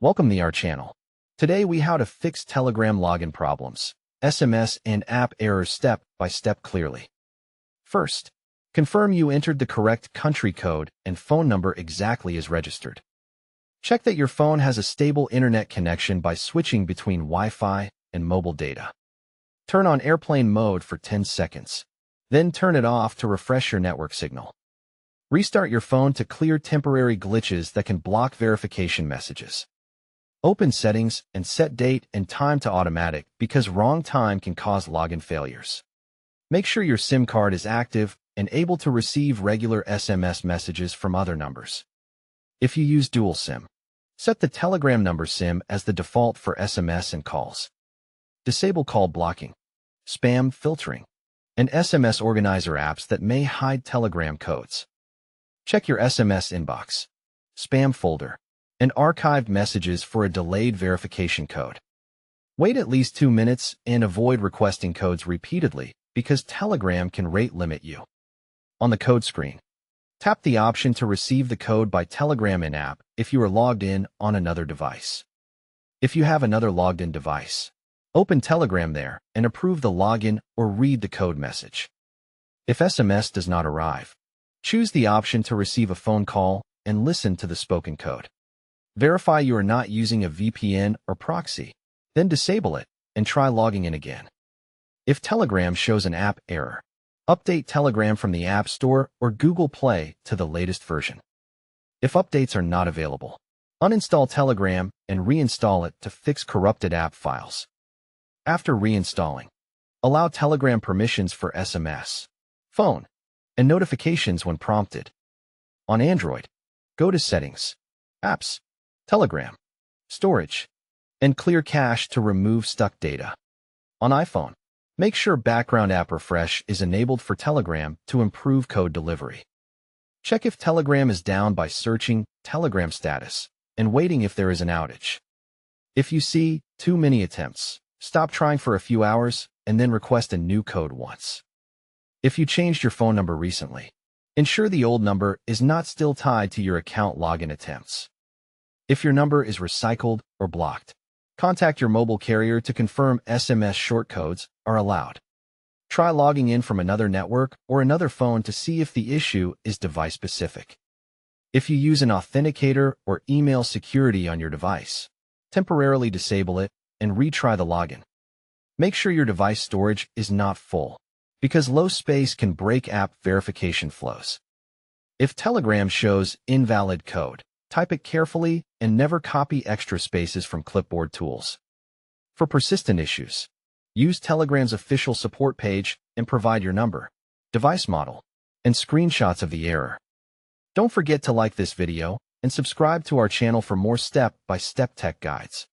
Welcome to our channel. Today we how to fix Telegram login problems, SMS and app errors step by step clearly. First, confirm you entered the correct country code and phone number exactly as registered. Check that your phone has a stable internet connection by switching between Wi-Fi and mobile data. Turn on airplane mode for 10 seconds. Then turn it off to refresh your network signal. Restart your phone to clear temporary glitches that can block verification messages. Open settings and set date and time to automatic because wrong time can cause login failures. Make sure your SIM card is active and able to receive regular SMS messages from other numbers. If you use dual SIM, set the Telegram number SIM as the default for SMS and calls. Disable call blocking, spam filtering, and SMS organizer apps that may hide Telegram codes. Check your SMS inbox, spam folder, and archived messages for a delayed verification code. Wait at least 2 minutes and avoid requesting codes repeatedly because Telegram can rate limit you. On the code screen, tap the option to receive the code by Telegram in-app if you are logged in on another device. If you have another logged-in device, open Telegram there and approve the login or read the code message. If SMS does not arrive, choose the option to receive a phone call and listen to the spoken code. Verify you are not using a VPN or proxy, then disable it and try logging in again. If Telegram shows an app error, update Telegram from the App Store or Google Play to the latest version. If updates are not available, uninstall Telegram and reinstall it to fix corrupted app files. After reinstalling, allow Telegram permissions for SMS, phone, and notifications when prompted. On Android, go to Settings, Apps, Telegram, Storage, and clear cache to remove stuck data. On iPhone, make sure background app refresh is enabled for Telegram to improve code delivery. Check if Telegram is down by searching Telegram status and waiting if there is an outage. If you see too many attempts, stop trying for a few hours and then request a new code once. If you changed your phone number recently, ensure the old number is not still tied to your account login attempts. If your number is recycled or blocked, contact your mobile carrier to confirm SMS shortcodes are allowed. Try logging in from another network or another phone to see if the issue is device-specific. If you use an authenticator or email security on your device, temporarily disable it and retry the login. Make sure your device storage is not full, because low space can break app verification flows. If Telegram shows invalid code, type it carefully and never copy extra spaces from clipboard tools. For persistent issues, use Telegram's official support page and provide your number, device model, and screenshots of the error. Don't forget to like this video and subscribe to our channel for more step-by-step tech guides.